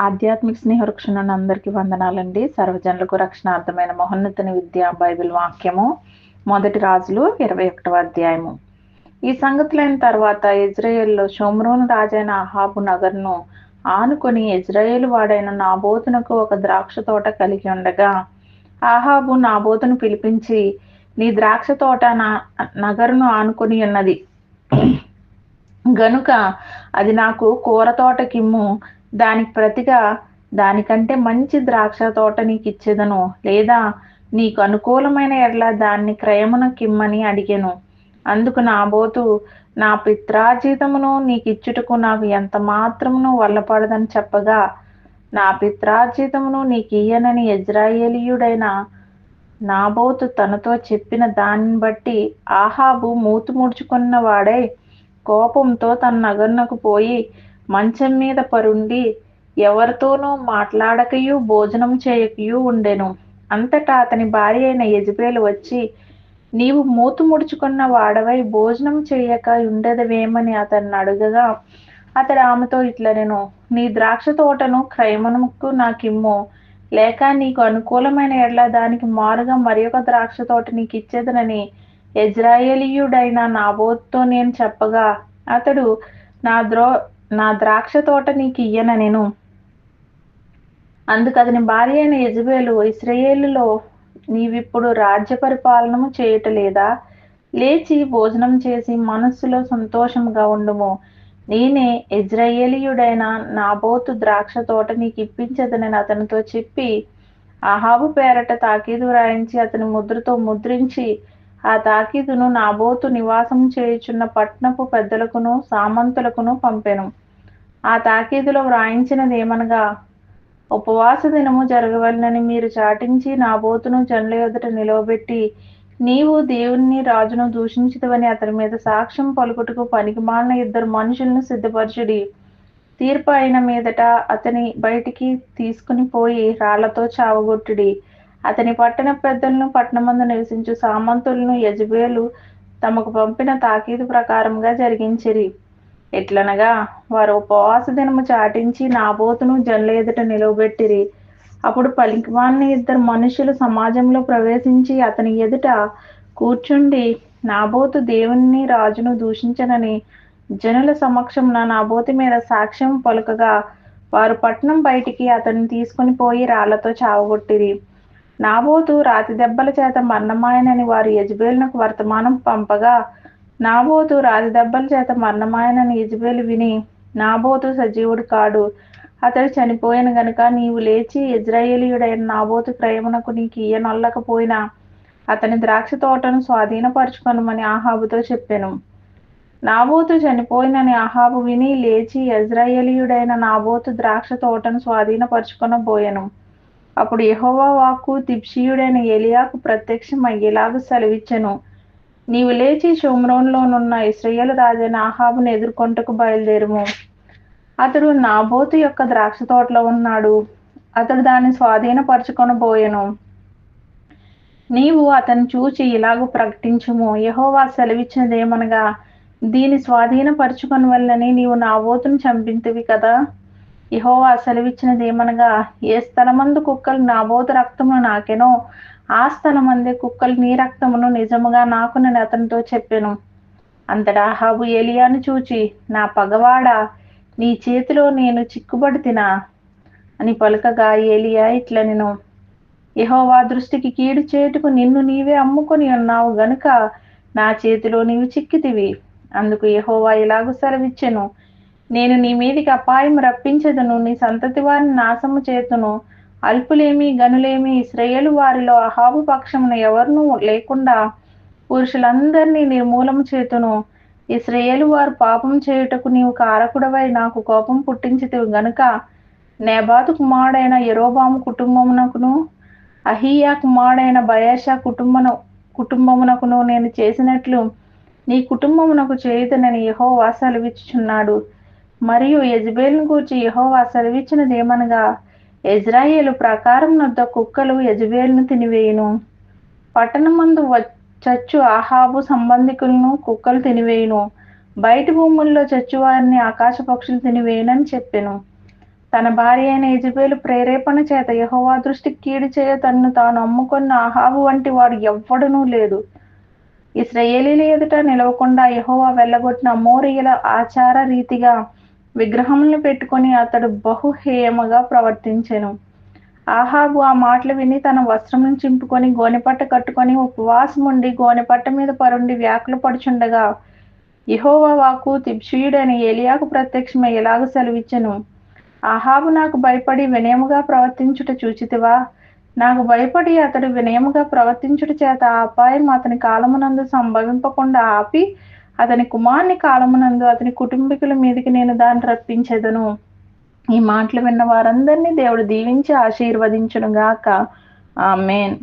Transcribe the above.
ఆధ్యాత్మిక స్నేహవృక్షణం అందరికీ వందనాలండి. సర్వజనులకు రక్షణార్థమైన మహోన్నతని విద్య బైబిల్ వాక్యము మొదటి రాజులు 21వ అధ్యాయము. ఈ సంగతులైన తర్వాత ఇజ్రాయేల్లో షోమ్రోను రాజైన అహాబు నగరును ఆనుకొని ఇజ్రాయేలు వాడైన నాబోతునకు ఒక ద్రాక్ష తోట కలిగి ఉండగా, అహాబు నాబోతును పిలిపించి, నీ ద్రాక్ష తోట నా నగరును ఆనుకొని ఉన్నది గనుక అది నాకు కూర తోటకిమ్ము, దానికి ప్రతిగా దానికంటే మంచి ద్రాక్ష తోట నీకిచ్చేదను, లేదా నీకు అనుకూలమైన ఎడ్ల దాన్ని క్రయమునకిమ్మని అడిగెను. అందుకు నాబోతు, నా పిత్రార్జితమును నీకిచ్చుటకు నాకు ఎంత మాత్రమును వల్లపడదని చెప్పగా, నా పిత్రార్జితమును నీకియ్యనని యెజ్రెయేలీయుడైన నాబోతు తనతో చెప్పిన దానిని బట్టి అహాబు మూతి ముడుచుకున్న వాడై కోపంతో తన నగరునకు పోయి మంచం మీద పరుండి ఎవరితోనూ మాట్లాడకయు భోజనం చేయకయు ఉండెను. అంతటా అతని భార్య అయిన యెజబేలు వచ్చి, నీవు మూతి ముడుచుకున్న వాడవై భోజనం చేయక ఉండేదవేమని అతన్ని అడుగగా, అతడు ఆమెతో ఇట్లనెను, నీ ద్రాక్ష తోటను క్రయమునకు నాకిమ్ము, లేక నీకు అనుకూలమైన ఎడ్ల దానికి మారుగా మరియొక ద్రాక్ష తోట నీకిచ్చేదనని యెజ్రెయేలీయుడైన నాబోతుతో నేను చెప్పగా, అతడు నా ద్రాక్ష తోట నీకియ్యనెను. అందుకు అతని భార్య అయిన యెజబేలు, ఇశ్రాయేలులో నీవిప్పుడు రాజ్య పరిపాలనము చేయుటలేదా? లేచి భోజనం చేసి మనస్సులో సంతోషముగా ఉండుము. నేనే యెజ్రెయేలీయుడైన నాబోతు ద్రాక్ష తోట నీకు ఇప్పించదనని అతనితో చెప్పి, అహాబు పేరట తాకీదు వ్రాయించి అతని ముద్రతో ముద్రించి, ఆ తాకీదును నాబోతు నివాసం చేయుచున్న పట్టణపు పెద్దలకును సామంతులకును పంపెను. ఆ తాకీదులో వ్రాయించినదేమనగా, ఉపవాస దినము జరగవలెనని మీరు చాటించి నాబోతును జనుల ఎదుట నిలవబెట్టి, నీవు దేవుని రాజును దూషించితివని అతని మీద సాక్ష్యం పలుకుటకు పనికిమాలిన 2 మనుషులను సిద్ధపరచుడి. తీర్పు అయిన మీదట అతని బయటికి తీసుకుని పోయి రాళ్లతో చావగొట్టుడి. అతని పట్టణ పెద్దలను పట్టణమందు నివసించు సామంతులను యెజబేలు తమకు పంపిన తాకీదు ప్రకారముగా జరిగించిరి. ఎట్లనగా, వారు ఉపవాస దినము చాటించి నాబోతును జనుల ఎదుట నిలవబెట్టిరి. అప్పుడు పనికిమాలిన 2 మనుషులు సమాజంలో ప్రవేశించి అతని ఎదుట కూర్చుండి, నాబోతు దేవుని రాజును దూషించనని జనుల సమక్షమున నాబోతు మీద సాక్ష్యం పలుకగా, వారు పట్టణం బయటికి అతన్ని తీసుకుని పోయి రాళ్లతో చావగొట్టిరి. నాబోతు రాతి దెబ్బల చేత మరణమాయనని వారు యెజబేలునకు వర్తమానం పంపగా, నాబోతు రాతి దెబ్బల చేత మరణమాయనని యెజబేలు విని, నాబోతు సజీవుడు కాడు, అతడు చనిపోయిన గనుక నీవు లేచి యెజ్రెయేలీయుడైన నాబోతు క్రయమునకు నీకు ఇయ్యనొల్లకపోయినా అతని ద్రాక్ష తోటను స్వాధీనపరచుకొనమని అహాబుతో చెప్పెను. నాబోతు చనిపోయినని అహాబు విని లేచి యెజ్రెయేలీయుడైన నాబోతు ద్రాక్ష తోటను స్వాధీనపరచుకొనబోయెను. అప్పుడు యెహోవా వాక్కు తిబ్షీయుడైన ఏలీయాకు ప్రత్యక్షమయ్యేలాగు సెలవిచ్చెను, నీవు లేచి షోమ్రోనులోనున్న ఇశ్రాయేలు రాజైన అహాబును ఎదుర్కొంటకు బయలుదేరుము. అతడు నాబోతు యొక్క ద్రాక్ష తోటలో ఉన్నాడు. అతడు దాన్ని స్వాధీనపరచుకొనబోయెను. నీవు అతన్ని చూచి ఇలాగు ప్రకటించుము, యెహోవా సెలవిచ్చినదేమనగా, దీన్ని స్వాధీనపరచుకొనవలెనని నీవు నాబోతును చంపింతివి కదా. యెహోవా సెలవిచ్చినదేమనగా, ఏ స్థలమందు కుక్కలు నాబోతు రక్తమును నాకెనో ఆ స్థలమందే కుక్కలు నీ రక్తమును నిజముగా నాకునని అతనితో చెప్పెను. అంతటా అహాబు ఏలీయాను చూచి, నా పగవాడా, నీ చేతిలో నేను చిక్కుబడితినా అని పలుకగా, ఏలీయా ఇట్లనెను, యెహోవా దృష్టికి కీడు చేయుటకు నిన్ను నీవే అమ్ముకొని ఉన్నావు గనుక నా చేతిలో నీవు చిక్కితివి. అందుకు యెహోవా ఇలాగు సెలవిచ్చెను, నేను నీ మీదికి అపాయం రప్పించెదను, నీ సంతతి వారిని నాశనము చేతును. అల్పులేమి గనులేమి ఇశ్రాయేలు వారిలో అహాబు పక్షమున ఎవరునూ లేకుండా పురుషులందరినీ నిర్మూలము చేతును. ఇశ్రాయేలు వారు పాపం చేయుటకు నీవు కారకుడవై నాకు కోపం పుట్టించితివి గనుక నెబాతు కుమారుడైన యరొబాము కుటుంబమునకును అహీయా కుమారుడైన బయెషా కుటుంబమునకును నేను చేసినట్లు నీ కుటుంబమునకు చేయుదునని యెహోవా సెలవిచ్చుచున్నాడు. మరియు యెజబేలును గూర్చి యెహోవా సెలవిచ్చినదేమనగా, ఇజ్రాయేలు ప్రాకారమునొద్ద కుక్కలు యెజబేలును తినివేయును. పట్టణమందు చచ్చు అహాబు సంబంధికులను కుక్కలు తినివేయును. బయటి భూముల్లో చచ్చువారిని ఆకాశ పక్షులు తినివేయునని చెప్పెను. తన భార్య అయిన యెజెబెలు ప్రేరేపణ చేత యెహోవా దృష్టికి కీడు చేయ తన్ను తాను అమ్ముకున్న అహాబు వంటి వాడు ఎవ్వడునూ లేదు. ఇశ్రాయేలీయుల ఎదుట నిలవకుండా యెహోవా వెళ్ళగొట్టిన అమోరీయుల ఆచార రీతిగా విగ్రహములను పెట్టుకొని అతడు బహు హేయముగా ప్రవర్తించెను. ఆహాబు ఆ మాటలు విని తన వస్త్రమును చింపుకొని గోనెపట్ట కట్టుకొని ఉపవాసముండి గోనెపట్ట మీద పరుండి వ్యాకులు పడుచుండగా యెహోవా వాక్కు తిబ్షీయుడైన ఏలియాకు ప్రత్యక్షమై ఇలాగ సెలవిచ్చెను. ఆహాబు నాకు భయపడి వినయముగా ప్రవర్తించుట చూచితివా? నాకు భయపడి అతడు వినయముగా ప్రవర్తించుట చేత ఆ అపాయం అతని కాలమునందు సంభవింపకుండా ఆపి అతని కుమారుని కాలమునందు అతని కుటుంబీకుల మీదకి నేను దాన్ని రప్పించెదను. ఈ మాటలు విన్న వారందరినీ దేవుడు దీవించి ఆశీర్వదించును గాక. ఆమేన్.